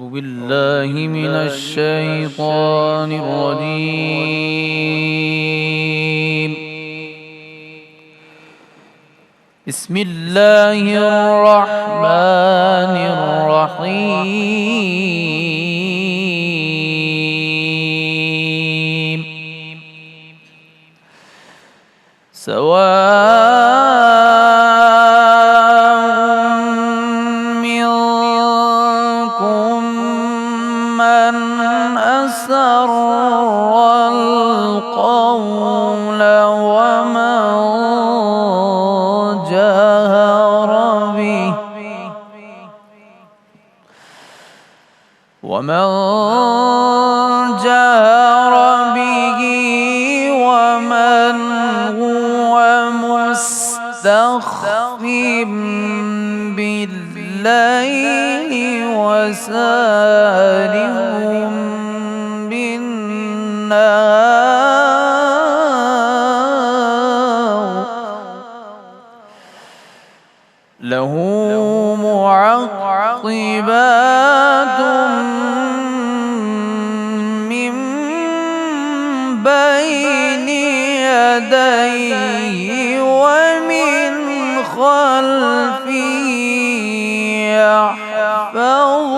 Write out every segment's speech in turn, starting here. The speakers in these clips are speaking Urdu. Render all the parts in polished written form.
أعوذ بالله من الشيطان الرجيم. بسم الله الرحمن الرحيم. منكم من أسر القول ومن جهر به ومن هو مستخف بالليل وسارب بالنهار له معقبات من بين يديه ومن خلفه يحفظونه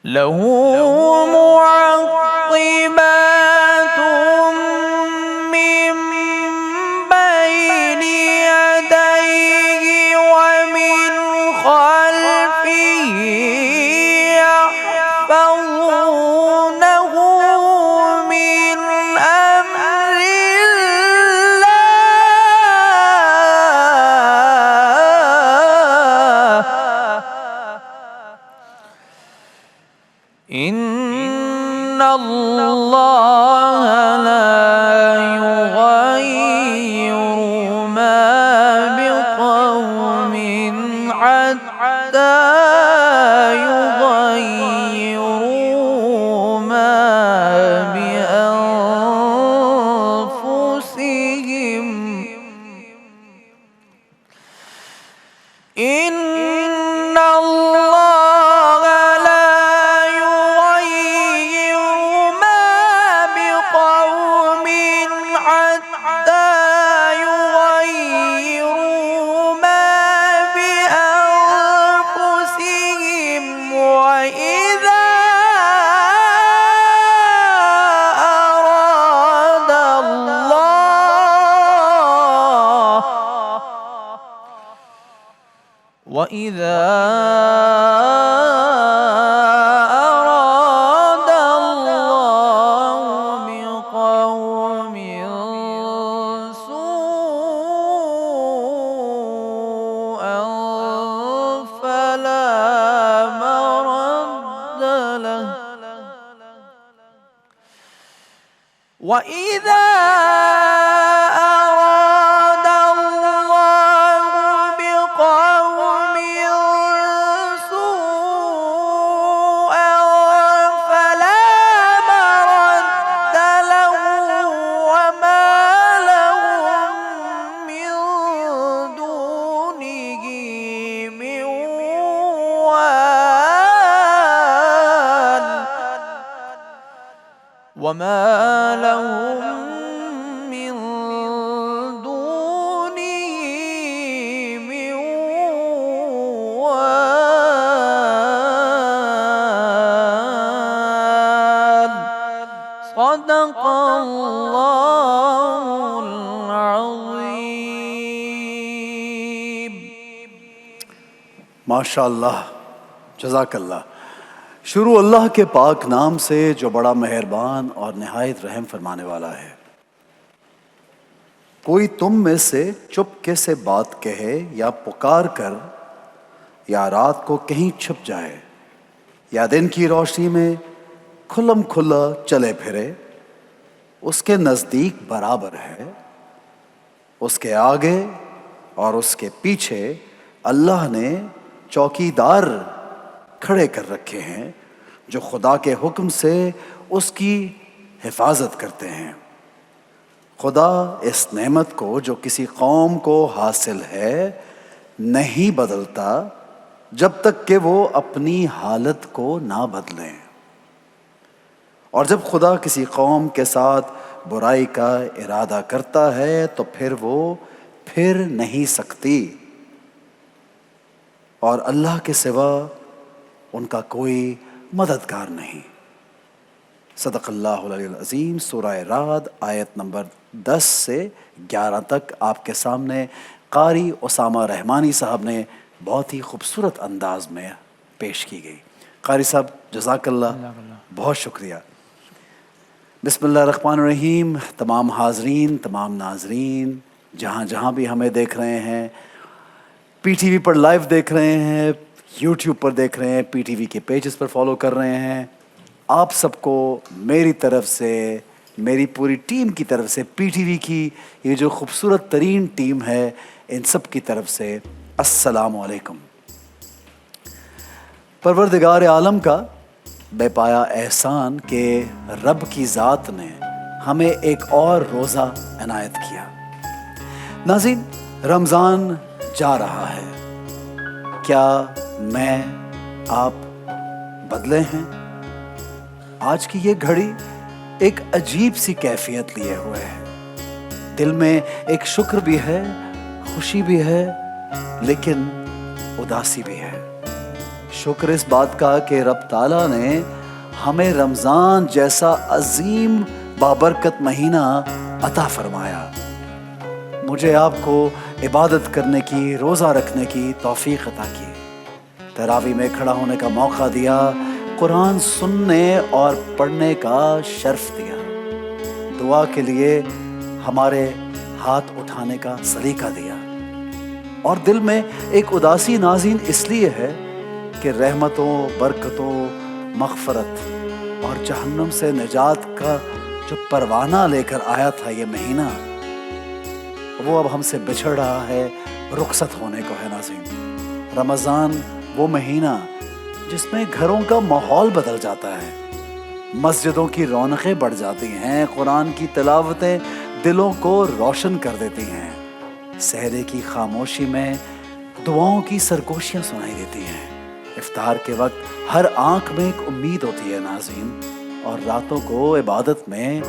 له معقبات من بين يديه ومن خلفه يحفظونه من أمر الله إن الله لا يغير ما بقوم حتى يغيروا ما بأنفسهم إن الله لا يغير ما بقوم حتى يغيروا ما بأنفسهم وإذا أراد الله بقوم سوءا فلا مرد له وإذا أراد الله بقوم سوءا فلا مرد له وما لهم من دونه من وال وما لهم من دونه من وال صدق الله العظيم. ماشاء اللہ، جزاک اللہ. شروع اللہ کے پاک نام سے جو بڑا مہربان اور نہایت رحم فرمانے والا ہے. کوئی تم میں سے چپکے سے بات کہے یا پکار کر یا رات کو کہیں چھپ جائے یا دن کی روشنی میں کھلم کھلا چلے پھرے، اس کے نزدیک برابر ہے. اس کے آگے اور اس کے پیچھے اللہ نے چوکیدار کھڑے کر رکھے ہیں جو خدا کے حکم سے اس کی حفاظت کرتے ہیں. خدا اس نعمت کو جو کسی قوم کو حاصل ہے نہیں بدلتا جب تک کہ وہ اپنی حالت کو نہ بدلیں، اور جب خدا کسی قوم کے ساتھ برائی کا ارادہ کرتا ہے تو پھر وہ پھر نہیں سکتی، اور اللہ کے سوا ان کا کوئی مددگار نہیں۔ صدق اللہ العلی العظیم۔ سورہ رعد آیت نمبر 10 سے 11 تک آپ کے سامنے قاری اسامہ رحمانی صاحب نے بہت ہی خوبصورت انداز میں پیش کی گئی۔ قاری صاحب جزاک اللہ، بہت شکریہ۔ بسم اللہ الرحمن الرحیم۔ تمام حاضرین، تمام ناظرین، جہاں جہاں بھی ہمیں دیکھ رہے ہیں، پی ٹی وی پر لائیو دیکھ رہے ہیں، یوٹیوب پر دیکھ رہے ہیں، پی ٹی وی کے پیجز پر فالو کر رہے ہیں، آپ سب کو میری طرف سے، میری پوری ٹیم کی طرف سے، پی ٹی وی کی یہ جو خوبصورت ترین ٹیم ہے، ان سب کی طرف سے السلام علیکم۔ پروردگار عالم کا بے پایا احسان کہ رب کی ذات نے ہمیں ایک اور روزہ عنایت کیا۔ ناظرین، رمضان جا رہا ہے، کیا میں آپ بدلے ہیں؟ آج کی یہ گھڑی ایک عجیب سی کیفیت لیے ہوئے ہے، دل میں ایک شکر بھی ہے، خوشی بھی ہے، لیکن اداسی بھی ہے۔ شکر اس بات کا کہ رب تعالیٰ نے ہمیں رمضان جیسا عظیم بابرکت مہینہ عطا فرمایا، مجھے آپ کو عبادت کرنے کی، روزہ رکھنے کی توفیق عطا کی، تراویح میں کھڑا ہونے کا موقع دیا، قرآن سننے اور پڑھنے کا شرف دیا، دعا کے لیے ہمارے ہاتھ اٹھانے کا سلیقہ دیا، اور دل میں ایک اداسی ناظرین اس لیے ہے کہ رحمتوں، برکتوں، مغفرت اور جہنم سے نجات کا جو پروانہ لے کر آیا تھا یہ مہینہ، وہ اب ہم سے بچھڑ رہا ہے، رخصت ہونے کو ہے۔ ناظرین، رمضان وہ مہینہ جس میں گھروں کا ماحول بدل جاتا ہے، مسجدوں کی رونقیں بڑھ جاتی ہیں، قرآن کی تلاوتیں دلوں کو روشن کر دیتی ہیں، سحرے کی خاموشی میں دعاؤں کی سرگوشیاں سنائی دیتی ہیں، افطار کے وقت ہر آنکھ میں ایک امید ہوتی ہے ناظرین، اور راتوں کو عبادت میں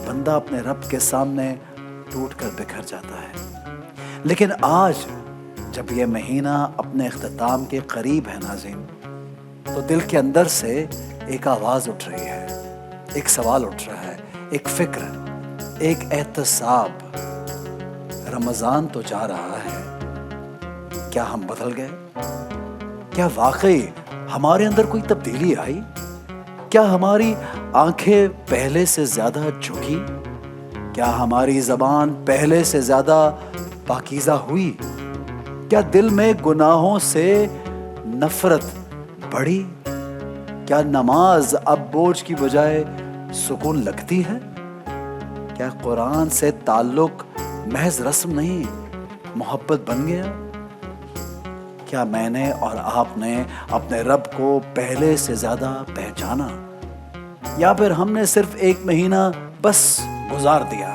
بندہ اپنے رب کے سامنے ٹوٹ کر بکھر جاتا ہے۔ لیکن آج جب یہ مہینہ اپنے اختتام کے قریب ہے ناظرین، تو دل کے اندر سے ایک آواز اٹھ رہی ہے، ایک سوال اٹھ رہا ہے، ایک فکر، ایک احتساب۔ رمضان تو جا رہا ہے، کیا ہم بدل گئے؟ کیا واقعی ہمارے اندر کوئی تبدیلی آئی؟ کیا ہماری آنکھیں پہلے سے زیادہ جھکی؟ کیا ہماری زبان پہلے سے زیادہ پاکیزہ ہوئی؟ کیا دل میں گناہوں سے نفرت بڑھی؟ کیا نماز اب بوجھ کی بجائے سکون لگتی ہے؟ کیا قرآن سے تعلق محض رسم نہیں، محبت بن گیا؟ کیا میں نے اور آپ نے اپنے رب کو پہلے سے زیادہ پہچانا، یا پھر ہم نے صرف ایک مہینہ بس گزار دیا،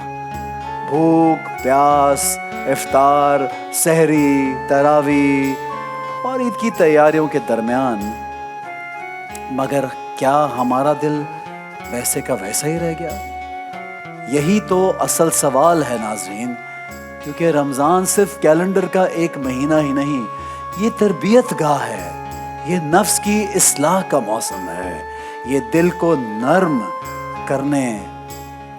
بھوک پیاس، افطار، سحری، تراویح اور عید کی تیاریوں کے درمیان، مگر کیا ہمارا دل ویسے کا ویسا ہی رہ گیا؟ یہی تو اصل سوال ہے ناظرین، کیونکہ رمضان صرف کیلنڈر کا ایک مہینہ ہی نہیں، یہ تربیت گاہ ہے، یہ نفس کی اصلاح کا موسم ہے، یہ دل کو نرم کرنے،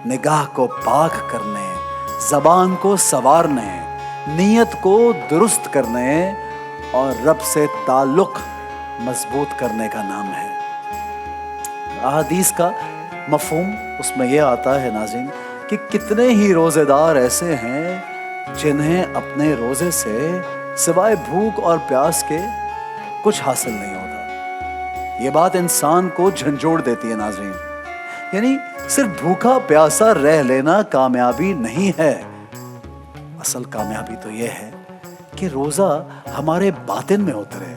نگاہ کو پاک کرنے، زبان کو سنوارنے، نیت کو درست کرنے اور رب سے تعلق مضبوط کرنے کا نام ہے۔ احادیث کا مفہوم اس میں یہ آتا ہے ناظرین کہ کتنے ہی روزے دار ایسے ہیں جنہیں اپنے روزے سے سوائے بھوک اور پیاس کے کچھ حاصل نہیں ہوتا۔ یہ بات انسان کو جھنجھوڑ دیتی ہے ناظرین، یعنی صرف بھوکا پیاسا رہ لینا کامیابی نہیں ہے، اصل کامیابی تو یہ ہے کہ روزہ ہمارے باطن میں اترے،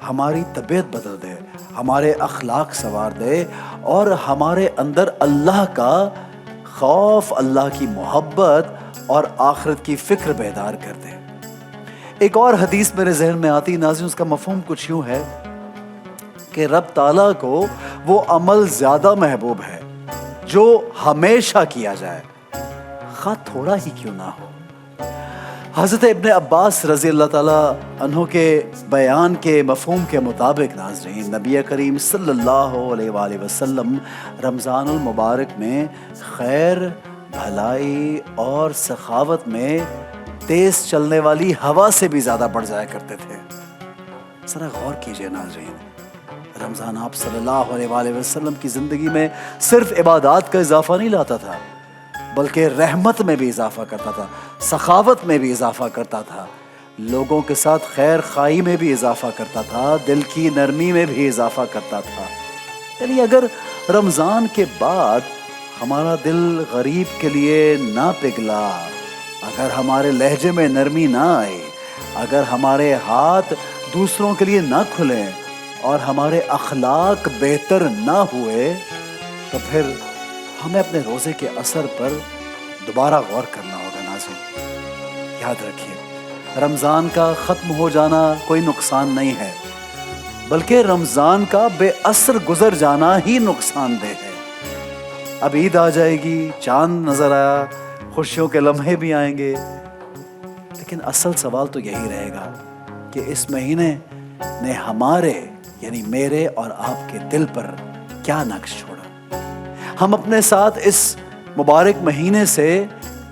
ہماری طبیعت بدل دے، ہمارے اخلاق سنوار دے اور ہمارے اندر اللہ کا خوف، اللہ کی محبت اور آخرت کی فکر بیدار کر دے۔ ایک اور حدیث میرے ذہن میں آتی ناظرین، اس کا مفہوم کچھ یوں ہے کہ رب تعالیٰ کو وہ عمل زیادہ محبوب ہے جو ہمیشہ کیا جائے، خواہ تھوڑا ہی کیوں نہ ہو۔ حضرت ابن عباس رضی اللہ تعالیٰ عنہ کے بیان کے مفہوم کے مطابق ناظرین، نبی کریم صلی اللہ علیہ وآلہ وسلم رمضان المبارک میں خیر، بھلائی اور سخاوت میں تیز چلنے والی ہوا سے بھی زیادہ بڑھ جایا کرتے تھے۔ ذرا غور کیجئے ناظرین، رمضان آپ صلی اللہ علیہ وآلہ وسلم کی زندگی میں صرف عبادات کا اضافہ نہیں لاتا تھا، بلکہ رحمت میں بھی اضافہ کرتا تھا، سخاوت میں بھی اضافہ کرتا تھا، لوگوں کے ساتھ خیر خواہی میں بھی اضافہ کرتا تھا، دل کی نرمی میں بھی اضافہ کرتا تھا۔ یعنی اگر رمضان کے بعد ہمارا دل غریب کے لیے نہ پگھلا، اگر ہمارے لہجے میں نرمی نہ آئے، اگر ہمارے ہاتھ دوسروں کے لیے نہ کھلیں اور ہمارے اخلاق بہتر نہ ہوئے، تو پھر ہمیں اپنے روزے کے اثر پر دوبارہ غور کرنا ہوگا ناظرین۔ یاد رکھیے، رمضان کا ختم ہو جانا کوئی نقصان نہیں ہے، بلکہ رمضان کا بے اثر گزر جانا ہی نقصان دہ ہے۔ اب عید آ جائے گی، چاند نظر آیا، خوشیوں کے لمحے بھی آئیں گے، لیکن اصل سوال تو یہی رہے گا کہ اس مہینے نے ہمارے یعنی میرے اور آپ کے دل پر کیا نقش چھوڑا؟ ہم اپنے ساتھ اس مبارک مہینے سے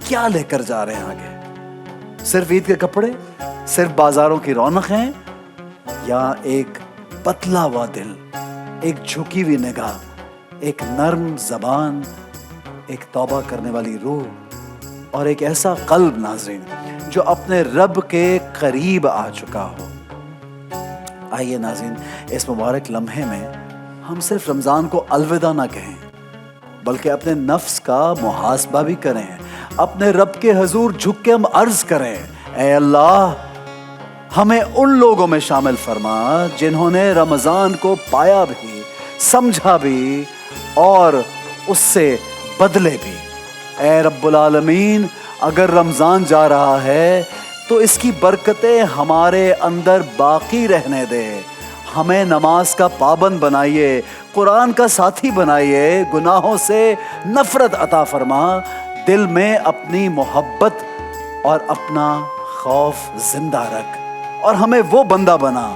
کیا لے کر جا رہے ہیں آگے؟ صرف عید کے کپڑے، صرف بازاروں کی رونقیں، یا ایک پتلا ہوا دل، ایک جھکی ہوئی نگاہ، ایک نرم زبان، ایک توبہ کرنے والی روح اور ایک ایسا قلب ناظرین جو اپنے رب کے قریب آ چکا ہو؟ آئیے ناظرین، اس مبارک لمحے میں ہم صرف رمضان کو الوداع نہ کہیں، بلکہ اپنے نفس کا محاسبہ بھی کریں، اپنے رب کے حضور جھک کے ہم عرض کریں، اے اللہ ہمیں ان لوگوں میں شامل فرما جنہوں نے رمضان کو پایا بھی، سمجھا بھی اور اس سے بدلے بھی۔ اے رب العالمین، اگر رمضان جا رہا ہے تو اس کی برکتیں ہمارے اندر باقی رہنے دے، ہمیں نماز کا پابند بنائیے، قرآن کا ساتھی بنائیے، گناہوں سے نفرت عطا فرما، دل میں اپنی محبت اور اپنا خوف زندہ رکھ، اور ہمیں وہ بندہ بنا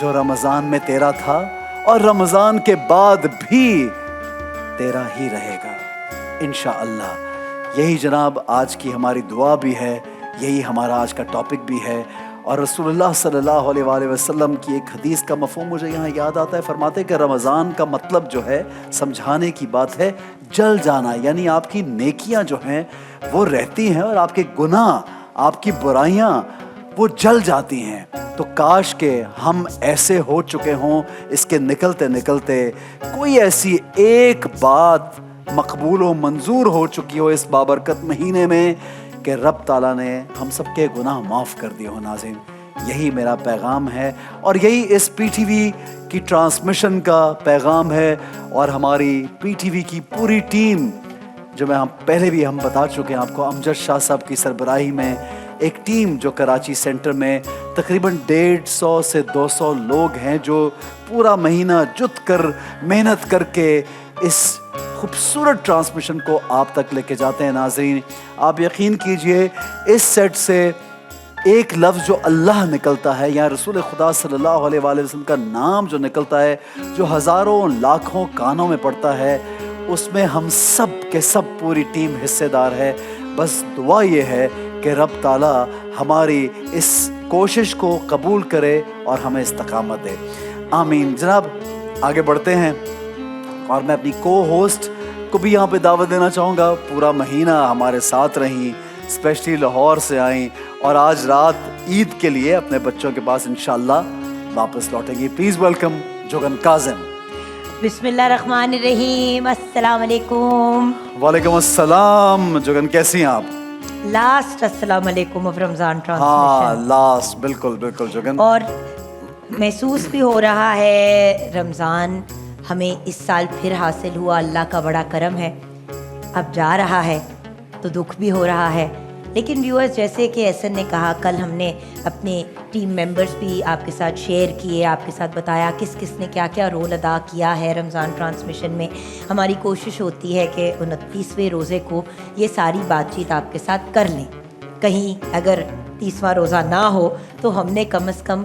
جو رمضان میں تیرا تھا اور رمضان کے بعد بھی تیرا ہی رہے گا انشاءاللہ۔ یہی جناب آج کی ہماری دعا بھی ہے، یہی ہمارا آج کا ٹاپک بھی ہے، اور رسول اللہ صلی اللہ علیہ وآلہ وسلم کی ایک حدیث کا مفہوم مجھے یہاں یاد آتا ہے۔ فرماتے کہ رمضان کا مطلب جو ہے، سمجھانے کی بات ہے، جل جانا، یعنی آپ کی نیکیاں جو ہیں وہ رہتی ہیں اور آپ کے گناہ، آپ کی برائیاں وہ جل جاتی ہیں۔ تو کاش کہ ہم ایسے ہو چکے ہوں اس کے نکلتے نکلتے کوئی ایسی ایک بات مقبول و منظور ہو چکی ہو اس بابرکت مہینے میں کہ رب تعالیٰ نے ہم سب کے گناہ معاف کر دیے ہو۔ ناظرین، یہی میرا پیغام ہے اور یہی اس پی ٹی وی کی ٹرانسمیشن کا پیغام ہے، اور ہماری پی ٹی وی کی پوری ٹیم جو میں پہلے بھی ہم بتا چکے ہیں آپ کو، امجد شاہ صاحب کی سربراہی میں ایک ٹیم جو کراچی سینٹر میں تقریباً 150 سے 200 لوگ ہیں جو پورا مہینہ جت کر محنت کر کے اس خوبصورت ٹرانسمیشن کو آپ تک لے کے جاتے ہیں۔ ناظرین، آپ یقین کیجئے اس سیٹ سے ایک لفظ جو اللہ نکلتا ہے یا رسول خدا صلی اللہ علیہ وآلہ وسلم کا نام جو نکلتا ہے، جو ہزاروں لاکھوں کانوں میں پڑتا ہے، اس میں ہم سب کے سب پوری ٹیم حصے دار ہے۔ بس دعا یہ ہے کہ رب تعالیٰ ہماری اس کوشش کو قبول کرے اور ہمیں استقامت دے، آمین۔ جناب آگے بڑھتے ہیں، اور میں اپنی کو ہوسٹ کو بھی یہاں پہ دعوت دینا چاہوں گا، پورا مہینہ ہمارے ساتھ رہیں، اسپیشلی لاہور سے آئیں، اور آج رات عید کے لیے اپنے بچوں کے پاس انشاءاللہ واپس لوٹیں گی۔ Please welcome Jogan Kazim. بسم اللہ الرحمن الرحیم، السلام علیکم۔ وعلیکم السلام۔ جوگن کیسی ہیں آپ؟ لاسٹ السلام علیکم آف رمضان ہاں ٹرانسمیشن، لاسٹ، بالکل بالکل جوگن۔ اور محسوس بھی ہو رہا ہے رمضان ہمیں اس سال پھر حاصل ہوا، اللہ کا بڑا کرم ہے۔ اب جا رہا ہے تو دکھ بھی ہو رہا ہے، لیکن ویورز جیسے کہ احسن نے کہا, کل ہم نے اپنے ٹیم ممبرز بھی آپ کے ساتھ شیئر کیے, آپ کے ساتھ بتایا کس کس نے کیا کیا رول ادا کیا ہے رمضان ٹرانسمیشن میں. ہماری کوشش ہوتی ہے کہ 29ویں روزے کو یہ ساری بات چیت آپ کے ساتھ کر لیں. کہیں اگر 30واں روزہ نہ ہو تو ہم نے کم از کم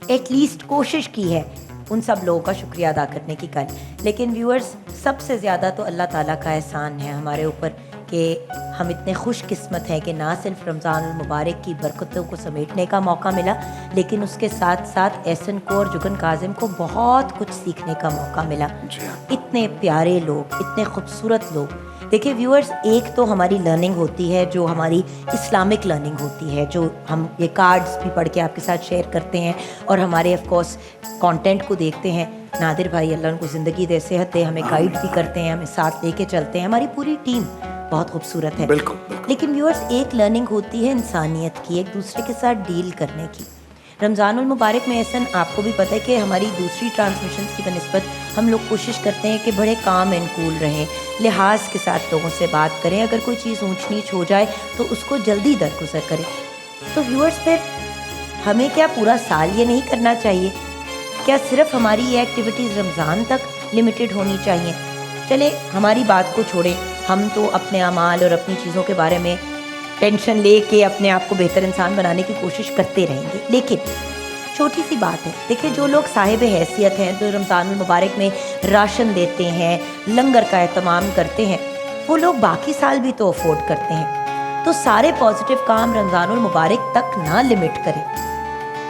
ایٹ لیسٹ کوشش کی ہے ان سب لوگوں کا شکریہ ادا کرنے کی کل. لیکن ویورز سب سے زیادہ تو اللہ تعالیٰ کا احسان ہے ہمارے اوپر کہ ہم اتنے خوش قسمت ہیں کہ نہ صرف رمضان المبارک کی برکتوں کو سمیٹنے کا موقع ملا, لیکن اس کے ساتھ ساتھ احسن کو اور جگن کاظم کو بہت کچھ سیکھنے کا موقع ملا. اتنے پیارے لوگ, اتنے خوبصورت لوگ. دیکھیں ویورز, ایک تو ہماری لرننگ ہوتی ہے جو ہماری اسلامک لرننگ ہوتی ہے, جو ہم یہ کارڈز بھی پڑھ کے آپ کے ساتھ شیئر کرتے ہیں اور ہمارے آف کورس کانٹینٹ کو دیکھتے ہیں. نادر بھائی اللہ ان کو زندگی دے, صحت دے, ہمیں گائیڈ بھی کرتے ہیں, ہمیں ساتھ لے کے چلتے ہیں. ہماری پوری ٹیم بہت خوبصورت ہے. بالکل. لیکن ویورز ایک لرننگ ہوتی ہے انسانیت کی, ایک دوسرے کے ساتھ ڈیل کرنے کی. رمضان المبارک میں احسن آپ کو بھی پتہ ہے کہ ہماری دوسری ٹرانسمیشنز کی بنسبت ہم لوگ کوشش کرتے ہیں کہ بڑے کام اینڈ کول رہیں, لحاظ کے ساتھ لوگوں سے بات کریں, اگر کوئی چیز اونچ نیچ ہو جائے تو اس کو جلدی درگزر کریں. تو ویورز پھر ہمیں کیا پورا سال یہ نہیں کرنا چاہیے؟ کیا صرف ہماری یہ ایکٹیویٹیز رمضان تک لمیٹڈ ہونی چاہیے؟ چلے ہماری بات کو چھوڑیں, ہم تو اپنے اعمال اور اپنی چیزوں کے بارے میں ٹینشن لے کے اپنے آپ کو بہتر انسان بنانے کی کوشش کرتے رہیں گے. لیکن چھوٹی سی بات ہے, دیکھیں جو لوگ صاحب حیثیت ہیں, جو رمضان المبارک میں راشن دیتے ہیں, لنگر کا اہتمام کرتے ہیں, وہ لوگ باقی سال بھی تو افورڈ کرتے ہیں. تو سارے پازیٹیو کام رمضان المبارک تک نہ لمٹ کریں.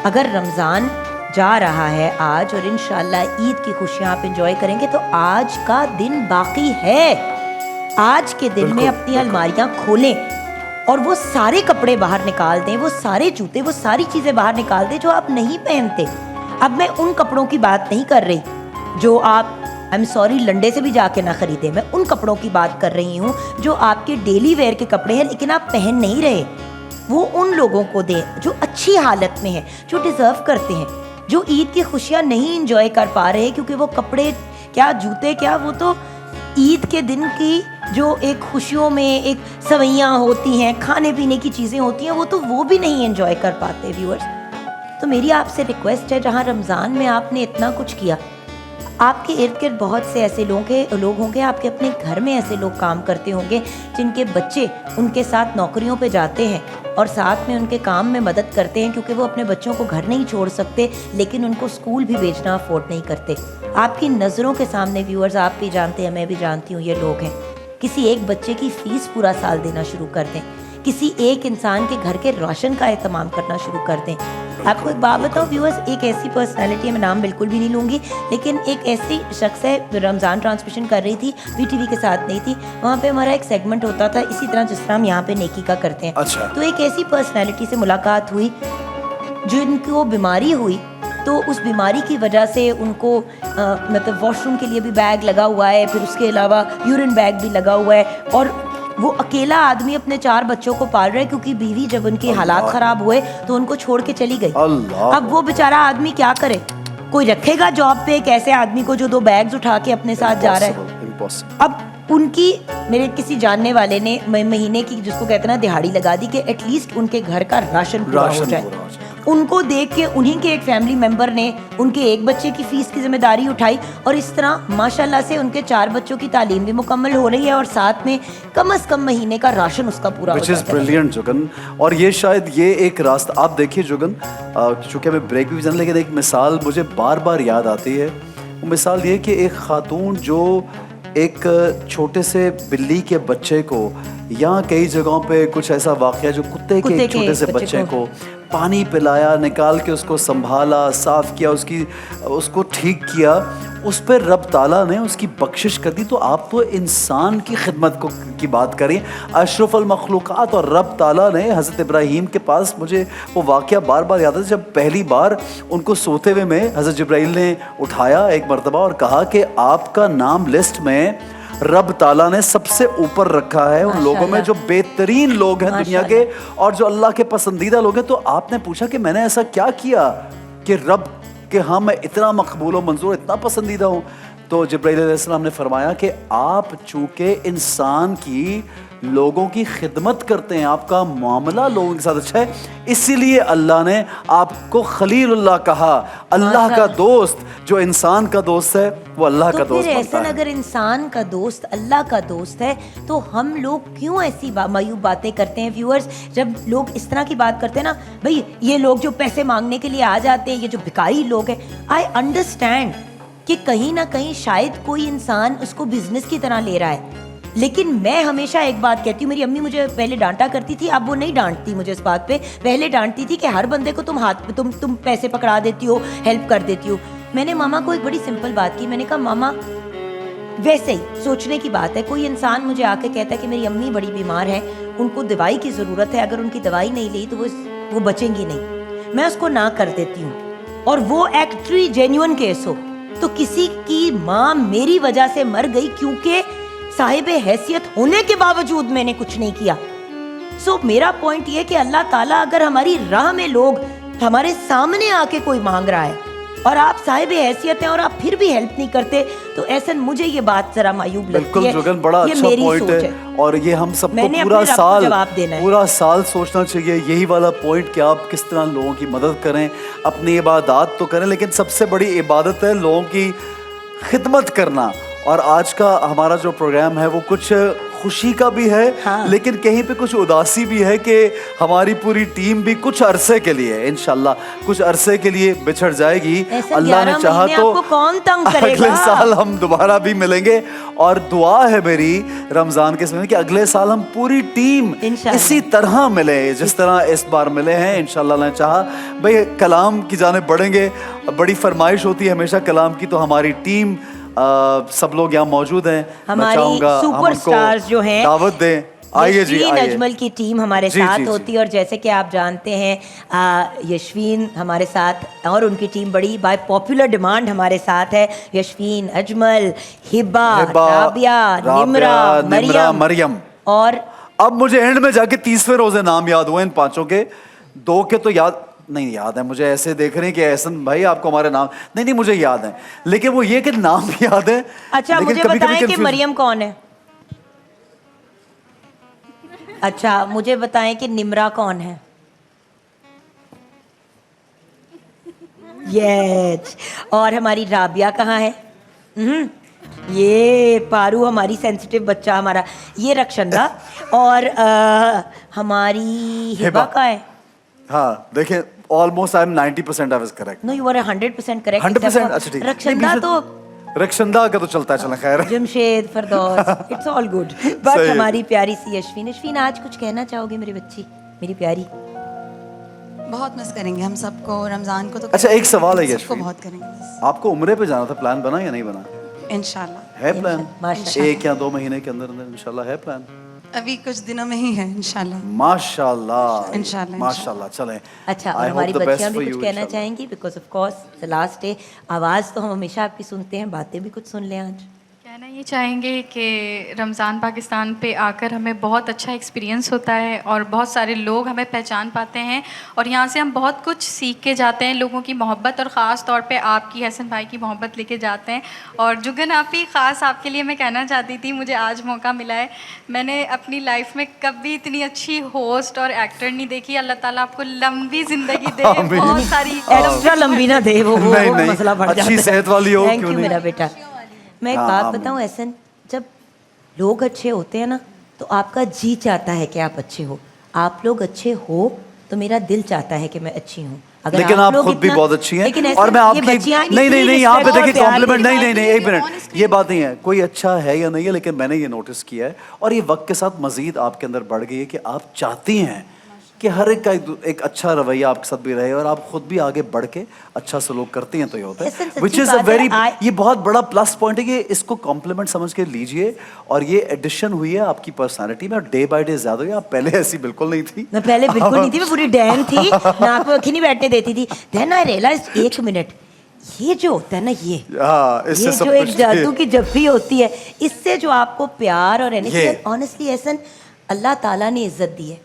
اگر رمضان جا رہا ہے آج اور انشاءاللہ عید کی خوشیاں آپ انجوائے کریں گے, تو آج کا دن باقی ہے. آج کے دن میں اپنی الماریاں کھولیں اور وہ سارے کپڑے باہر نکال دیں, وہ سارے جوتے, وہ ساری چیزیں باہر نکال دیں جو آپ نہیں پہنتے. اب میں ان کپڑوں کی بات نہیں کر رہی جو آپ لنڈے سے بھی جا کے نہ خریدیں. میں ان کپڑوں کی بات کر رہی ہوں جو آپ کے ڈیلی ویئر کے کپڑے ہیں لیکن آپ پہن نہیں رہے. وہ ان لوگوں کو دیں جو اچھی حالت میں ہیں, جو ڈیزرو کرتے ہیں, جو عید کی خوشیاں نہیں انجوائے کر پا رہے, کیونکہ وہ کپڑے کیا, جوتے کیا, وہ تو عید کے دن کی جو ایک خوشیوں میں ایک سوئیاں ہوتی ہیں, کھانے پینے کی چیزیں ہوتی ہیں, وہ بھی نہیں انجوائے کر پاتے. ویورز تو میری آپ سے ریکویسٹ ہے, جہاں رمضان میں آپ نے اتنا کچھ کیا, آپ کے ارد گرد بہت سے ایسے لوگ ہوں گے, آپ کے اپنے گھر میں ایسے لوگ کام کرتے ہوں گے جن کے بچے ان کے ساتھ نوکریوں پہ جاتے ہیں اور ساتھ میں ان کے کام میں مدد کرتے ہیں, کیونکہ وہ اپنے بچوں کو گھر نہیں چھوڑ سکتے لیکن ان کو اسکول بھی بھیجنا افورڈ نہیں کرتے. آپ کی نظروں کے سامنے ویورز, آپ بھی جانتے ہیں, میں بھی جانتی ہوں, یہ لوگ ہیں. کسی ایک بچے کی فیس پورا سال دینا شروع کر دیں, کسی ایک انسان کے گھر کے راشن کا اہتمام کرنا شروع کر دیں. آپ کو ایک بات بتاؤں ویورز, ایک ایسی پرسنالٹی ہے, میں نام بالکل بھی نہیں لوں گی, لیکن ایک ایسی شخص ہے, رمضان ٹرانسمیشن کر رہی تھی, وی ٹی وی کے ساتھ نہیں تھی, وہاں پہ ہمارا ایک سیگمنٹ ہوتا تھا اسی طرح جس طرح ہم یہاں پہ نیکی کا کرتے ہیں. تو ایک ایسی پرسنالٹی سے ملاقات ہوئی جن کو بیماری ہوئی, تو اس بیماری کی وجہ سے ان کو مطلب واش روم کے لیے بھی بیگ لگا ہوا ہے, پھر اس کے علاوہ یورین بیگ بھی لگا ہوا ہے, اور وہ اکیلا آدمی اپنے 4 بچوں کو پال رہا ہے, کیونکہ بیوی جب ان کے حالات خراب ہوئے تو ان کو چھوڑ کے چلی گئی. اب وہ بیچارہ آدمی کیا کرے؟ کوئی رکھے گا جاب پہ ایک ایسے آدمی کو جو 2 بیگز اٹھا کے اپنے ساتھ جا رہا ہے؟ اب ان کی میرے کسی جاننے والے نے مہینے کی جس کو کہتے ہیں نا دہاڑی لگا دی کہ ایٹ لیسٹ ان کے گھر کا راشن پورا ہو جائے. ان کو دیکھ کے انہیں کے ایک فیملی ممبر نے ان کے ایک بچے کی فیس کی ذمہ داری اٹھائی, اور اس طرح ماشاءاللہ سے ان کے 4 بچوں کی تعلیم بھی مکمل ہو رہی ہے, اور ساتھ میں کم از کم مہینے کا راشن اس کا پورا ہو جاتا ہے. بریلینٹ جگن. اور یہ شاید یہ ایک راستہ آپ دیکھیے جگن, چونکہ میں بریک بھی جانے, لیکن ایک مثال مجھے بار بار یاد آتی ہے. وہ مثال یہ کہ ایک خاتون جو ایک چھوٹے سے بلی کے بچے کو, یا کئی جگہوں پہ کچھ ایسا واقعہ جو کتے کے ایک چھوٹے سے بچے کو پانی پلایا, نکال کے اس کو سنبھالا, صاف کیا, اس کو ٹھیک کیا, اس پہ رب تعالیٰ نے اس کی بخشش کر دی. تو آپ تو انسان کی خدمت کی بات کریں, اشرف المخلوقات, اور رب تعالیٰ نے حضرت ابراہیم کے پاس, مجھے وہ واقعہ بار بار یاد ہے, جب پہلی بار ان کو سوتے ہوئے میں حضرت جبرائیل نے اٹھایا ایک مرتبہ اور کہا کہ آپ کا نام لسٹ میں رب تعالیٰ نے سب سے اوپر رکھا ہے ان لوگوں میں جو بہترین لوگ ہیں دنیا کے اور جو اللہ کے پسندیدہ لوگ ہیں. تو آپ نے پوچھا کہ میں نے ایسا کیا کیا کہ رب کہ ہاں میں اتنا مقبول و منظور, اتنا پسندیدہ ہوں؟ تو جبرائیل علیہ السلام نے فرمایا کہ آپ چونکہ انسان کی لوگوں کی خدمت کرتے ہیں, آپ کا معاملہ لوگوں کے ساتھ اچھا ہے, اسی لیے اللہ نے آپ کو خلیل اللہ کہا. اللہ کا دوست, جو انسان کا دوست ہے وہ اللہ کا دوست پھر بنتا احسن ہے. اگر انسان کا دوست اللہ کا دوست ہے تو ہم لوگ کیوں ایسی معیوب باتیں کرتے ہیں؟ ویورز, جب لوگ اس طرح کی بات کرتے ہیں نا, بھئی یہ لوگ جو پیسے مانگنے کے لیے آ جاتے ہیں, یہ جو بھکاری لوگ ہیں, آئی انڈرسٹینڈ کہ کہیں نہ کہیں شاید کوئی انسان اس کو بزنس کی طرح لے رہا ہے, لیکن میں ہمیشہ ایک بات کہتی ہوں, میری امی مجھے پہلے ڈانٹا کرتی تھی, اب وہ نہیں ڈانٹتی مجھے اس بات پہ. پہلے ڈانٹتی تھی کہ ہر بندے کو تم ہاتھ تم پیسے پکڑا دیتی ہو, ہیلپ کر دیتی ہو. میں نے ماما کو ایک بڑی سمپل بات کی, میں نے کہا ماما ویسے ہی سوچنے کی بات ہے, کوئی انسان مجھے آ کے کہتا ہے کہ میری امی بڑی بیمار ہے, ان کو دوائی کی ضرورت ہے, اگر ان کی دوائی نہیں لی تو وہ بچیں گی نہیں, میں اس کو نہ کر دیتی ہوں, اور وہ ایکچولی جینیون کیس ہو, تو کسی کی ماں میری وجہ سے مر گئی کیونکہ صاحب حیثیت ہونے کے باوجود میں نے کچھ نہیں کیا. سو میرا پوائنٹ یہ کہ اللہ تعالیٰ اگر ہماری راہ میں لوگ ہمارے سامنے آ کے کوئی مانگ رہا ہے اور آپ صاحب حیثیت ہیں اور آپ پھر بھی ہیلپ نہیں کرتے, تو ایسا مجھے یہ بات ذرا معیوب لگتی ہے. بالکل جوگن, بڑا اچھا پوائنٹ ہے, اور یہ ہم سب کو پورا سال سوچنا چاہیے یہی والا پوائنٹ کہ آپ کس طرح لوگوں کی مدد کریں. اپنی عبادات تو کریں, لیکن سب سے بڑی عبادت ہے لوگوں کی خدمت کرنا. اور آج کا ہمارا جو پروگرام ہے وہ کچھ خوشی کا بھی ہے, لیکن کہیں پہ کچھ اداسی بھی ہے کہ ہماری پوری ٹیم بھی کچھ عرصے کے لیے انشاءاللہ کچھ عرصے کے لیے بچھڑ جائے گی. اللہ نے چاہا تو اگلے سال ہم دوبارہ بھی ملیں گے, اور دعا ہے میری رمضان کے سمے کہ اگلے سال ہم پوری ٹیم اسی طرح ملے جس طرح اس بار ملے ہیں انشاءاللہ. اللہ نے چاہا. بھئی کلام کی جانب بڑھیں گے, بڑی فرمائش ہوتی ہے ہمیشہ کلام کی, تو ہماری ٹیم سب لوگ یہاں موجود ہیں. ہماری سپر سٹارز جو ہیں دعوت دیں, آئیے جی آئیے. اجمل کی ٹیم ہمارے ساتھ ہوتی ہے, اور جیسے کہ آپ جانتے ہیں یشوین ہمارے ساتھ, اور ان کی ٹیم بڑی بائی پاپولر ڈیمانڈ ہمارے ساتھ ہے. یشوین, اجمل, ہبا, رابعہ, نمرہ, مریم. اور اب مجھے اینڈ میں جا کے 30ویں روزے نام یاد ہوئے ان پانچوں کے, 2 کے تو نہیں یاد ہے مجھے. ایسے دیکھ رہے ہیں کہ احسن بھائی آپ کو ہمارے نام نہیں مجھے یاد ہے, لیکن وہ یہ کہ نام یاد ہے. اچھا مجھے بتائیں کہ مریم کون ہے؟ اچھا مجھے بتائیں کہ نمرہ کون ہے؟ یس. اور ہماری رابعہ کہاں ہے؟ یہ پارو ہماری سینسٹیو بچہ ہمارا, یہ رکشندہ. اور ہماری ہبا کا ہے. ہاں دیکھیں almost I'm 90% I was correct. No, you were 100% correct. 100%. اچھا ٹھیک. رکشندہ تو رکشندہ کا تو چلتا ہے, چلیں خیر. Jamshed, Firdous, it's all good. بس ہماری پیاری سی یشوین. یشوین آج کچھ کہنا چاہو گے میری بچی, میری پیاری؟ بہت مس کریں گے ہم سب کو, رمضان کو تو. اچھا ایک سوال ہے یشوین, بہت کریں گے. آپ کو عمرے پہ جانا تھا, پلان بنا یا نہیں بنا؟ انشاءاللہ ہے پلان. 1 یا 2 مہینے کے اندر انشاءاللہ ہے پلان. ابھی کچھ دنوں میں ہی ہے انشاءاللہ. ماشاءاللہ ماشاءاللہ. چلیں. اچھا, اور ہماری بچیاں بھی کچھ کہنا چاہیں گی, because of course the last day. آواز تو ہم ہمیشہ آپ کی سنتے ہیں, باتیں بھی کچھ سن لیں آج. کہنا یہ چاہیں گے کہ رمضان پاکستان پہ آ کر ہمیں بہت اچھا ایکسپیرینس ہوتا ہے, اور بہت سارے لوگ ہمیں پہچان پاتے ہیں, اور یہاں سے ہم بہت کچھ سیکھ کے جاتے ہیں, لوگوں کی محبت, اور خاص طور پہ آپ کی حسن بھائی کی محبت لے کے جاتے ہیں. اور جگن آپی, خاص آپ کے لیے میں کہنا چاہتی تھی, مجھے آج موقع ملا ہے, میں نے اپنی لائف میں کبھی اتنی اچھی ہوسٹ اور ایکٹر نہیں دیکھی. اللہ تعالیٰ آپ کو لمبی زندگی دے, بہت ساری ایکسٹرا لمبی نہ دے, وہ مسئلہ بڑھ جاتا ہے. اچھی صحت والی ہو. تھینک یو میرا بیٹا. میں ایک بات بتاؤں احسن, جب لوگ اچھے ہوتے ہیں نا تو آپ کا جی چاہتا ہے کہ آپ اچھے ہو. آپ لوگ اچھے ہو تو میرا دل چاہتا ہے کہ میں اچھی ہوں. لیکن آپ خود بھی بہت اچھی ہیں, اور میں آپ کی نہیں یہاں پہ دیکھیں کمپلیمنٹ نہیں ایک منٹ, یہ بات نہیں ہے کوئی اچھا ہے یا نہیں ہے, لیکن میں نے یہ نوٹس کیا ہے, اور یہ وقت کے ساتھ مزید آپ کے اندر بڑھ گئی ہے کہ آپ چاہتی ہیں کہ ہر ایک کا ایک اچھا رویہ آپ کے ساتھ بھی رہے, اور آپ خود بھی آگے بڑھ کے اچھا سلوک کرتی ہیں, تو یہ ہوتا ہے وچ از اے ویری, یہ بہت بڑا پلس پوائنٹ ہے کہ اس کو کمپلیمنٹ سمجھ کے لیجئے. اور یہ ایڈیشن ہوئی ہے آپ کی پرسنالٹی میں, اور ڈے بائی ڈے زیادہ ہوئی. آپ پہلے ایسی بالکل نہیں تھی. میں پہلے بالکل نہیں تھی, میں پوری ڈین تھی, ناک میں نہیں بیٹھنے دیتی تھی. دین آئی ریئلائز, ایک منٹ, یہ جو ہوتا ہے نا, یہ جو ایک جادو کی جفی ہوتی ہے, اس سے جو آپ کو پیار اور آنیسٹلی احسن اللہ تعالیٰ نے عزت دی ہے,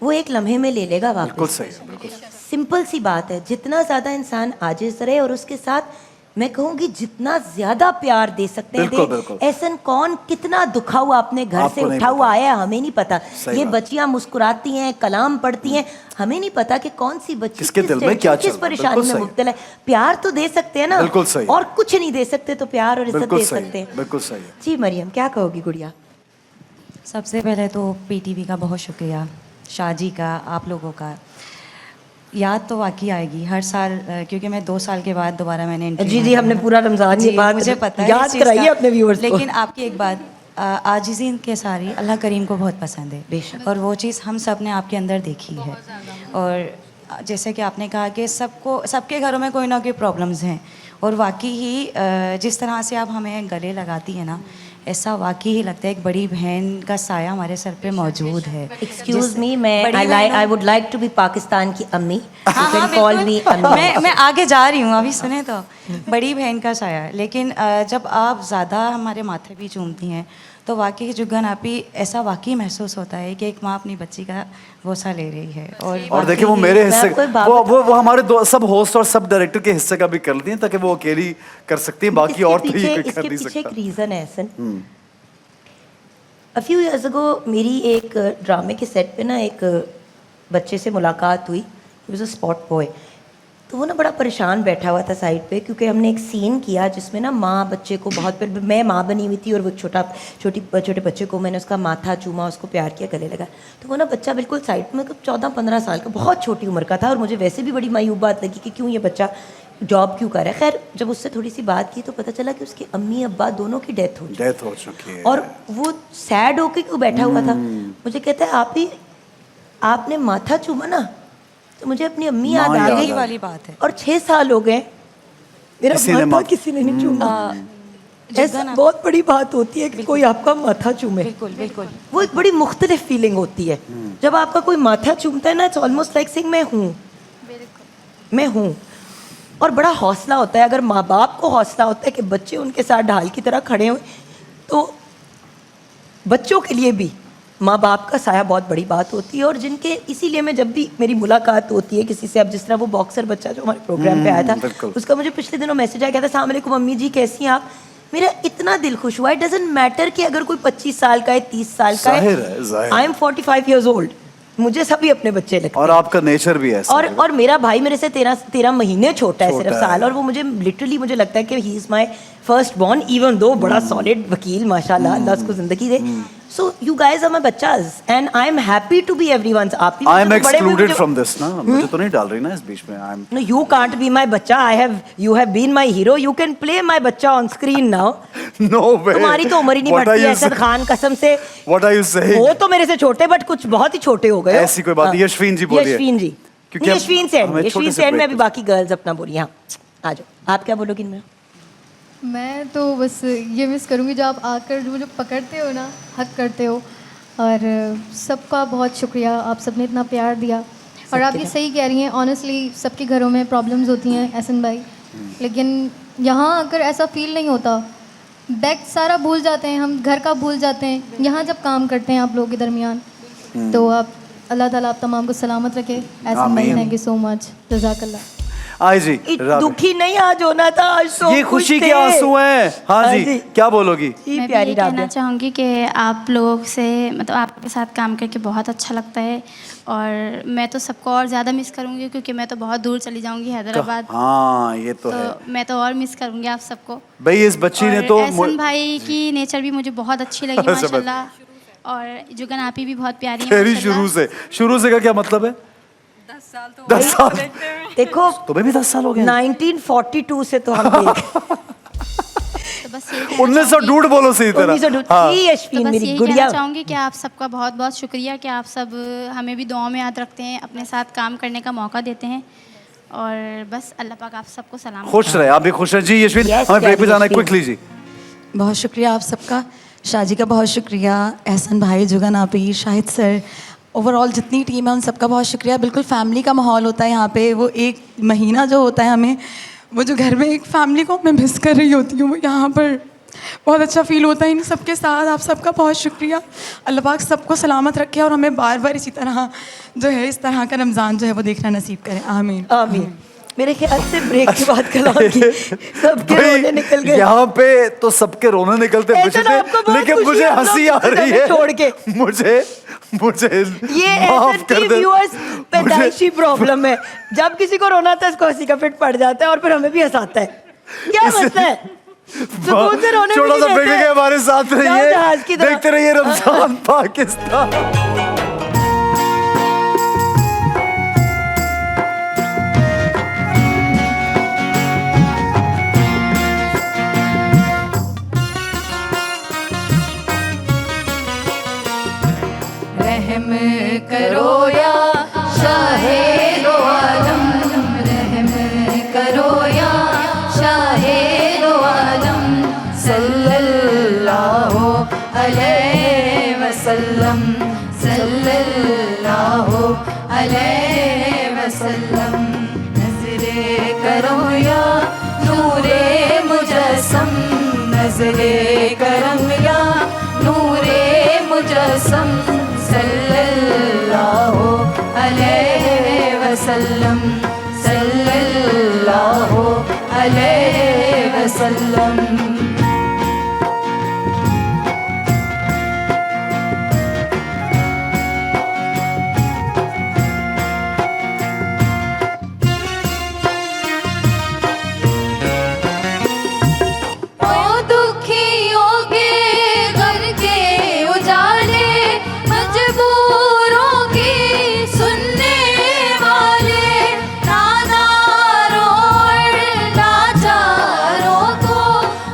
وہ ایک لمحے میں لے لے گا واپس. بالکل صحیح, بالکل سمپل سی بات ہے. جتنا زیادہ انسان عاجز رہے اور اس کے ساتھ میں کہوں گی جتنا زیادہ پیار دے سکتے ہیں بالکل بالکل. احسن کون کتنا دکھا ہوا اپنے گھر سے اٹھا ہوا آیا ہے ہمیں نہیں پتا. یہ بچیاں مسکراتی ہیں, کلام پڑھتی ہیں, ہمیں نہیں پتا کہ کون سی بچی کس کے دل میں کیا چل کس پریشانی میں مبتلا ہے. پیار تو دے سکتے ہیں نا, بالکل صحیح, اور کچھ نہیں دے سکتے تو پیار اور عزت دے سکتے ہیں. بالکل صحیح. جی مریم کیا کہو گی گڑیا؟ سب سے پہلے تو پی ٹی وی کا بہت شکریہ, شاہ جی کا, آپ لوگوں کا. یاد تو واقعی آئے گی ہر سال, کیونکہ میں 2 سال کے بعد دوبارہ میں نے جی ہم نے پورا رمضان جی مجھے پتہ ہے یاد کرائیے اپنے ویورز کو. لیکن آپ کی ایک بات, عاجزی کے ساری اللہ کریم کو بہت پسند ہے بے شک, اور وہ چیز ہم سب نے آپ کے اندر دیکھی ہے. اور جیسے کہ آپ نے کہا کہ سب کے گھروں میں کوئی نہ کوئی پرابلمز ہیں, اور واقعی ہی جس طرح سے آپ ہمیں گلے لگاتی ہیں نا, ایسا واقعی ہی لگتا ہے ایک بڑی بہن کا سایہ ہمارے سر پہ موجود ہے. ایکسکیوز می, میں I would like to be Pakistan کی امی. میں آگے جا رہی ہوں, ابھی سنیں تو. بڑی بہن کا سایہ, لیکن جب آپ زیادہ ہمارے ماتھے بھی چومتی ہیں تو واقعی جگن آپی ایسا واقعی محسوس ہوتا ہے کہ ایک ماں اپنی بچی کا بوسہ لے رہی ہے. اور دیکھیں وہ میرے حصے, وہ ہمارے سب ہوسٹ اور سب ڈائریکٹر کے حصے کا بھی کر دیں تاکہ وہ اکیلی کر سکتی ہیں, باقی اور تو یہ کر نہیں سکتا. ایک ریزن ہے احسن. A few years ago میری ایک ڈرامے کے سیٹ پہ نا ایک بچے سے ملاقات ہوئی. He was a spot boy. تو وہ نا بڑا پریشان بیٹھا ہوا تھا سائڈ پہ, کیونکہ ہم نے ایک سین کیا جس میں نا ماں بچے کو بہت, میں ماں بنی ہوئی تھی اور وہ چھوٹے بچے کو میں نے اس کا ماتھا چوما, اس کو پیار کیا, گلے لگا. تو وہ نا بچہ بالکل سائڈ میں 14-15 سال کا, بہت چھوٹی عمر کا تھا, اور مجھے ویسے بھی بڑی مایوب بات لگی کہ کیوں یہ بچہ جاب کیوں کر رہا ہے. خیر جب اس سے تھوڑی سی بات کی تو پتہ چلا کہ اس کے امی ابا دونوں کی ڈیتھ ہو چکی ہے, اور وہ سیڈ ہو کے کیوں بیٹھا ہوا تھا. مجھے کہتا ہے آپ نے ماتھا چوما نا, تو مجھے اپنی امی یاد آ گئی والی بات ہے. اور 6 سال ہو گئے میرا ماتھا کسی نے نہیں چوما. ایسا بہت بڑی بات ہوتی ہے کہ کوئی آپ کا ماتھا چومے. بالکل بالکل, وہ ایک بڑی مختلف فیلنگ ہوتی ہے جب آپ کا کوئی ماتھا چومتا ہے نا. اٹس آلموسٹ لائک سینگ میں ہوں. اور بڑا حوصلہ ہوتا ہے, اگر ماں باپ کو حوصلہ ہوتا ہے کہ بچے ان کے ساتھ ڈھال کی طرح کھڑے ہوئے, تو بچوں کے لیے بھی ماں باپ کا سایہ بہت بڑی بات ہوتی ہے. اور جن کے, اسی لیے میں جب بھی میری ملاقات ہوتی ہے کسی سے, اب جس طرح وہ باکسر بچہ جو ہمارے پروگرام پہ آیا تھا, اس کا مجھے پچھلے دنوں میسج آیا, کہتا السلام علیکم امی جی کیسی ہیں آپ. میرا اتنا دل خوش ہوا. اٹ ڈزنٹ میٹر کہ اگر کوئی 25 سال کا ہے, 30 سال کا ہے, آئی ایم 45 ایئرز اولڈ, مجھے سبھی اپنے بچے لگتے ہیں. اور آپ کا نیچر بھی ایسا ہے. اور میرا بھائی میرے سے 13 مہینے چھوٹا ہے, صرف سال, اور وہ مجھے لٹرلی مجھے لگتا ہے کہ he is my first born, even though بڑا سالڈ وکیل ماشاء اللہ, اللہ اس کو زندگی دے. So you guys are my بچاز and I am happy to be everyone's. آپ I am excluded from this نا, مجھے تو نہیں ڈال رہی نا اس بیچ میں. No, you can't be my بچہ. You have been my hero. You can play my بچہ on screen now. No way. تمہاری تو عمر ہی نہیں بڑھتی اسد خان قسم سے. What are you saying? وہ تو میرے سے چھوٹے, بٹ کچھ بہت ہی چھوٹے ہو گئے. ایسی کوئی بات نہیں. یشوین جی بولیے. یشوین جی, یشوین سینڈ میں ابھی باقی گرلز اپنا بولیے. ہاں آ جاؤ, آپ کیا بولو گی؟ میں تو بس یہ مس کروں گی جو آپ آ کر جو مجھے پکڑتے ہو نا, حق کرتے ہو, اور سب کا بہت شکریہ. آپ سب نے اتنا پیار دیا, اور آپ یہ صحیح کہہ رہی ہیں, آنیسٹلی سب کے گھروں میں پرابلمز ہوتی ہیں احسن بھائی, لیکن یہاں اگر ایسا فیل نہیں ہوتا, بیک سارا بھول جاتے ہیں ہم, گھر کا بھول جاتے ہیں. یہاں جب کام کرتے ہیں آپ لوگوں کے درمیان, تو آپ اللہ تعالیٰ آپ تمام کو سلامت رکھے. احسن بھائی تھینک یو سو مچ, جزاک اللہ. آئی جی دکھی نہیں آج ہونا تھا, یہ خوشی کے آنسو ہیں. ہاں جی کیا بولو گی؟ میں بھی یہ کہنا چاہوں گی کہ آپ لوگوں سے, مطلب آپ کے ساتھ کام کر کے بہت اچھا لگتا ہے, اور میں تو سب کو اور زیادہ مس کروں گی کیونکہ میں تو بہت دور چلی جاؤں گی, حیدرآباد. ہاں یہ تو ہے, میں تو اور مس کروں گی آپ سب کو. بھائی اس بچی نے تو, احسن بھائی کی نیچر بھی مجھے بہت اچھی لگی ماشاء اللہ, اور جگن آپی بھی بہت پیاری ہے. شروع سے کا کیا مطلب ہے؟ 10 سال دیکھو, تمہیں بھی 10 سال ہو گئے. 1942 سے تو ہم دیکھ 1902 بولو صحیح طرح. بس یہی کہنا چاہوں گی کہ آپ سب کا بہت بہت شکریہ کہ آپ سب ہمیں بھی دعاؤں میں یاد رکھتے ہیں, اپنے ساتھ کام کرنے کا موقع دیتے ہیں, اور بس اللہ پاک آپ سب کو سلام. خوش رہے, آپ بھی خوش رہیں. جی یشوین ہمیں بریک پہ جانا ہے, کوئکلی جی. بہت شکریہ آپ سب کا, شاہ جی کا بہت شکریہ, احسن بھائی, جگن آپی, شاہد سر, اوور آل جتنی ٹیم ہے ان سب کا بہت شکریہ. بالکل فیملی کا ماحول ہوتا ہے یہاں پہ. وہ ایک مہینہ جو ہوتا ہے ہمیں, وہ جو گھر میں ایک فیملی کو میں مس کر رہی ہوتی ہوں, وہ یہاں پر بہت اچھا فیل ہوتا ہے ان سب کے ساتھ. آپ سب کا بہت شکریہ. اللہ پاک سب کو سلامت رکھے, اور ہمیں بار بار اسی طرح جو ہے اس طرح کا رمضان جو ہے وہ دیکھنا نصیب کرے. آمین آمین. میرے خیال سے بریک کے بعد کلام کی سب کے رونے نکل گئے. یہاں پہ تو سب کے رونے نکلتے بچے ایسا آپ کو تھے, بہت لیکن خوشی مجھے ہے ہم لوگ ہنسی آ کو رہی ہے. چھوڑ کے. مجھے یہ معاف کر دے. ویورز پیدائشی پرابلم ہے, جب کسی کو رونا آتا ہے اس کو ہنسی کا فٹ پڑ جاتا ہے اور پھر ہمیں بھی ہنساتا ہے. کیا مسئلہ ہے؟ سکون سے رونے چھوٹا سا بریک ہے, ہمارے ساتھ جہاز کی رہیے, طرح. دیکھتے رہیے رمضان پاکستان. رحم کرو یا شاہ دو عالم, رحم کرو یا شاہ دو عالم, صلی اللہ علیہ وسلم, صلی اللہ علیہ وسلم. نظر کرم یا نور مجسم, نظر کرم یا نور مجسم, صلی اللہ علیہ وسلم, صلی اللہ علیہ وسلم. او دکھیوں کے گھر کے اجالے, مجبوروں کی سننے والے, ناداروں اور لاچاروں کو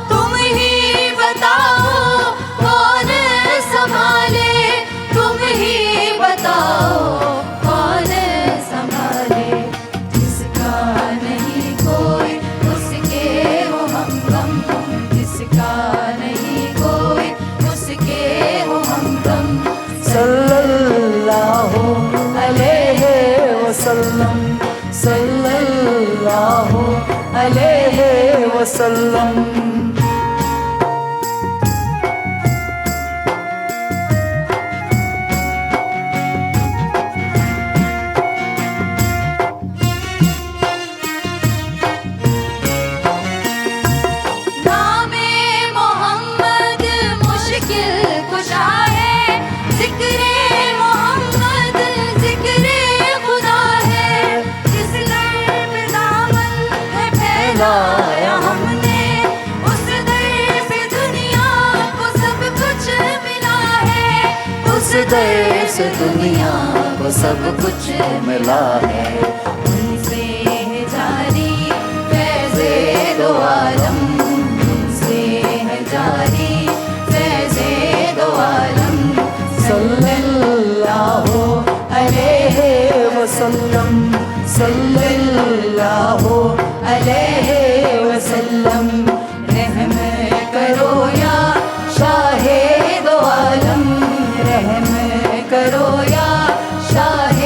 تم ہی بتاؤ کون سنبھالے, تم ہی بتاؤ کون سنبھالے. جس کا نہیں کوئی اس کے ہو ہمدم, جس کا نہیں کوئی اس کے ہو ہمدم, صلی اللہ علیہ وسلم, صلی اللہ علیہ وسلم. نام محمد مشکل کشا ہے, ذکر محمد ذکر خدا ہے, جس در پہ دامن ہے پھیلایا ہم نے, اس در سے دنیا کو سب کچھ ملا ہے, اس در سے دنیا کو سب کچھ ملا ہے. ان سے ہے جاری فیض دو عالم, ان سے ہے جاری فیض دو عالم, صلی اللہ علیہ وسلم, صلی اللہ علیہ وسلم. رحم کرو یا شاہ دو عالم, رحم کرو یا شاہ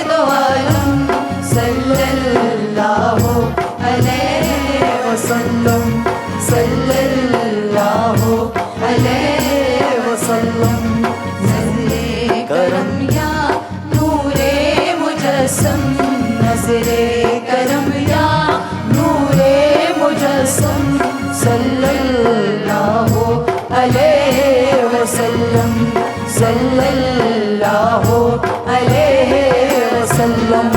دو عالم, صلی اللہ علیہ وسلم, صلی اللہ علیہ وسلم. نظر کرم یا نور مجسم, نظر کرم یا نور مجسم, صلی اللہ علیہ وسلم, صلی اللہ علیہ وسلم.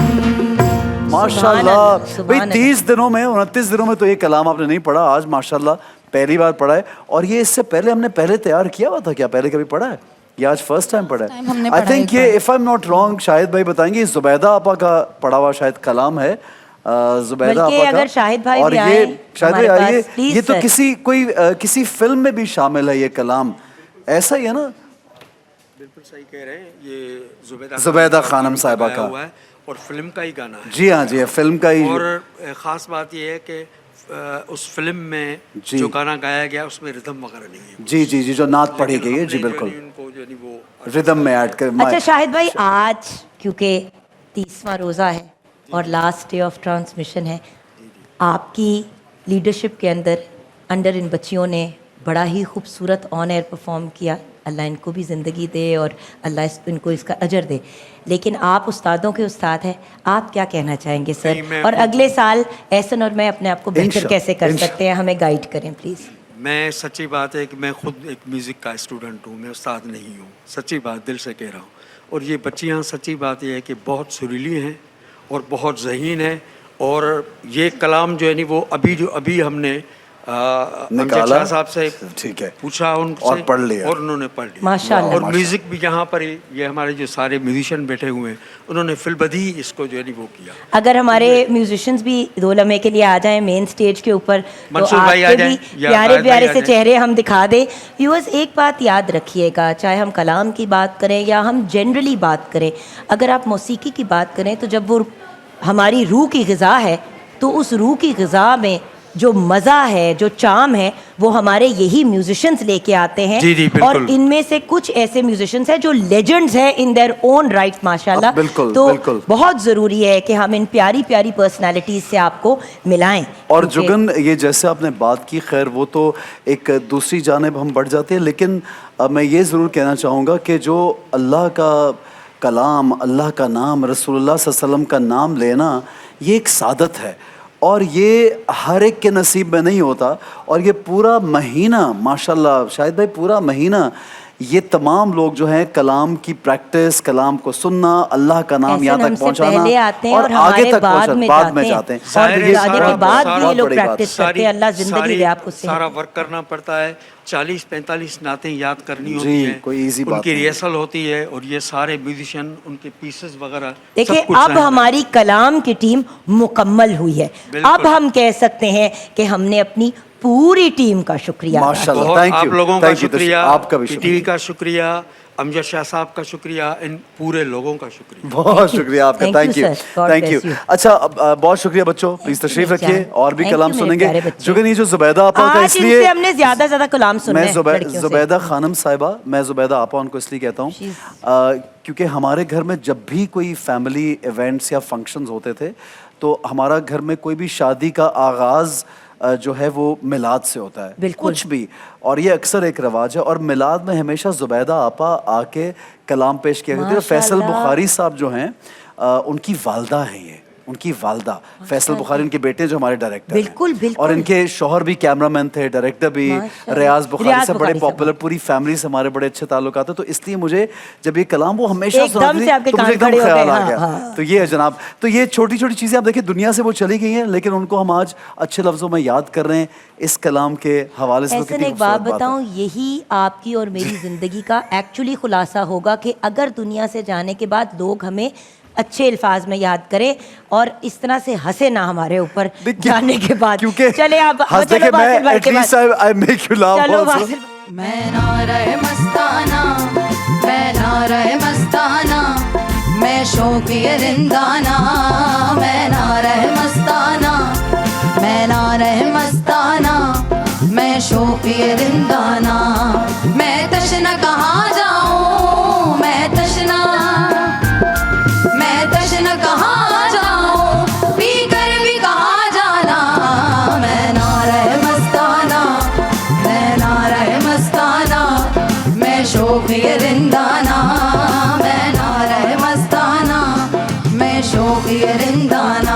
ماشاءاللہ بھئی 30 دنوں میں 29 دنوں میں تو یہ کلام آپ نے نہیں پڑھا, آج ماشاءاللہ پہلی بار پڑھا ہے. اور یہ اس سے پہلے ہم نے پہلے تیار کیا ہوا تھا کیا, پہلے کبھی پڑھا ہے, یہ آج فرسٹ ٹائم پڑھا ہے. آئی تھنک یہ if I am not wrong Shahid بھائی بتائیں گے, زبیدہ آپا کا پڑھا ہوا شاید کلام ہے, زبیدہ آپا کا. اگر شاہد بھائی اور بھی یہ آئیں شاہد بھائی ہمارے آئیے, پاس، یہ تو please کسی فلم میں بھی شامل ہے یہ کلام, ایسا ہی ہے نا؟ بالکل صحیح کہہ رہے ہیں, یہ زبیدہ خانم صاحبہ کا ہوا ہے اور فلم کا ہی گانا ہے. جی ہاں جی, فلم کا ہی. اور خاص بات یہ ہے کہ اس فلم میں جو گانا گایا گیا اس میں ردم وغیرہ نہیں ہے. جی جی جی, جو نعت پڑھی گئی ہے, جی بالکل ان کو جو وہ ردم میں ایڈ کر. اچھا شاہد بھائی, آج کیونکہ 30واں روزہ ہے اور لاسٹ ڈے آف ٹرانسمیشن ہے, آپ کی لیڈرشپ کے اندر ان بچیوں نے بڑا ہی خوبصورت آن ایئر پرفارم کیا. اللہ ان کو بھی زندگی دے اور اللہ ان کو اس کا اجر دے. لیکن آپ استادوں کے استاد ہیں, آپ کیا کہنا چاہیں گے سر؟ اور اگلے سال احسن اور میں اپنے آپ کو بہتر کیسے کر سکتے ہیں, ہمیں گائیڈ کریں پلیز. میں سچی بات ہے کہ میں خود ایک میوزک کا اسٹوڈنٹ ہوں, میں استاد نہیں ہوں, سچی بات دل سے کہہ رہا ہوں. اور یہ بچیاں سچی بات یہ ہے کہ بہت سریلی ہیں اور بہت ذہین ہیں, اور یہ کلام جو ہے نہیں وہ ابھی ہم نے امجد شاہ صاحب سے ٹھیک ہے پوچھا ان سے اور پڑھ لیا, اور انہوں نے پڑھ لیا ماشاءاللہ. اور میوزک بھی یہاں پر یہ ہمارے جو سارے میوزیشین بیٹھے ہوئے ہیں انہوں نے فی البدیہی اس کو جو ہے وہ کیا. اگر ہمارے میوزیشنز بھی 2 لمحے کے لیے آ جائیں مین سٹیج کے اوپر تو منصور آپ بھائی آ کے جائیں بھی یا پیارے فائز پیارے بھائی سے آ جائیں. چہرے ہم دکھا دیں. ویورز ایک بات یاد رکھیے گا, چاہے ہم کلام کی بات کریں یا ہم جنرلی بات کریں, اگر آپ موسیقی کی بات کریں تو جب وہ ہماری روح کی غذا ہے تو اس روح کی غذا میں جو مزہ ہے, جو چام ہے, وہ ہمارے یہی میوزیشنز لے کے آتے ہیں. جی اور ان میں سے کچھ ایسے میوزیشنز ہیں جو لیجنڈز ہیں ان دیئر اون رائٹ ماشاءاللہ. تو بہت ضروری ہے کہ ہم ان پیاری پیاری پرسنالٹیز سے آپ کو ملائیں. اور جگن یہ جیسے آپ نے بات کی, خیر وہ تو ایک دوسری جانب ہم بڑھ جاتے ہیں, لیکن میں یہ ضرور کہنا چاہوں گا کہ جو اللہ کا کلام, اللہ کا نام, رسول اللہ صلی اللہ علیہ وسلم کا نام لینا, یہ ایک سعادت ہے اور یہ ہر ایک کے نصیب میں نہیں ہوتا. اور یہ پورا مہینہ ماشاءاللہ شاہد بھائی, پورا مہینہ یہ تمام لوگ جو ہیں کلام کی پریکٹس, کلام کو سننا, اللہ کا نام یہاں تک پہنچانا اور آگے تک بعد میں جاتے ہیں. سارا ورک کرنا پڑتا ہے, 40-45 نعتیں یاد کرنی ہوتی ہیں, کوئی ایزی بات ان کی ریہرسل ہوتی ہے, اور یہ سارے میوزیشین ان کے پیسز وغیرہ. دیکھیں اب ہماری کلام کی ٹیم مکمل ہوئی ہے, اب ہم کہہ سکتے ہیں کہ ہم نے اپنی پوری ٹیم کا شکریہ. آپ لوگوں کا شکریہ, آپ کا بھی ٹی وی کا شکریہ, امجد شاہ صاحب کا شکریہ, ان پورے لوگوں کا شکریہ. بہت شکریہ آپ کا, تھینک یو. اچھا بہت شکریہ بچوں, پلیز تشریف رکھیے, اور بھی کلام سنیں گے. جگن یہ جو زبیدہ آپا کا, اس لیے ہم نے زیادہ کلام سنے میں زبیدہ خانم صاحبہ, میں زبیدہ آپا ان کو اس لیے کہتا ہوں کیونکہ ہمارے گھر میں جب بھی کوئی فیملی ایونٹس یا فنکشنز ہوتے تھے تو ہمارا گھر میں کوئی بھی شادی کا آغاز جو ہے وہ میلاد سے ہوتا ہے, کچھ بھی, اور یہ اکثر ایک رواج ہے. اور میلاد میں ہمیشہ زبیدہ آپا آ کے کلام پیش کیا کرتی ہے. فیصل بخاری صاحب جو ہیں ان کی والدہ ہیں, یہ ان کی والدہ فیصل بخاری ان کے بیٹے جو ہمارے ڈائریکٹر ہیں, اور ان کے شوہر بھی کیمرہ مین تھے, ڈائریکٹر بھی. ریاض بخاری سے بڑے پاپولر, پوری فیملی سے ہمارے بڑے اچھے تعلقات ہیں. تو اس لیے مجھے جب یہ کلام وہ ہمیشہ سناتی تھی تو مجھے ایک دم خیال آ گیا. تو یہ ہے جناب, تو یہ چھوٹی چھوٹی چیزیں آپ دیکھیں دنیا سے وہ چلی گئی ہیں, لیکن ان کو ہم آج اچھے لفظوں میں یاد کر رہے ہیں اس کلام کے حوالے سے. ایسا ایک بات بتاؤں, یہی آپ کی اور میری زندگی کا ایکچولی خلاصہ ہوگا کہ اگر دنیا سے جانے کے بعد لوگ ہمیں اچھے الفاظ میں یاد کرے اور اس طرح سے ہنسے نہ ہمارے اوپر جانے کے بعد. چلے آپ میں نعرہ مستانہ, میں نعرہ مستانہ, میں شوقی رندانہ, میں نعرہ مستانہ, میں نعرہ مستانہ, میں شوقی رندانہ, میں تشنہ کہاں جاؤں, میں تشنہ کہاں جاؤں, پی کر بھی کہاں جانا, میں نعرہ مستانہ, میں نعرہ مستانہ, میں شوقی رندانہ, میں نعرہ مستانہ, میں شوقی رندانہ.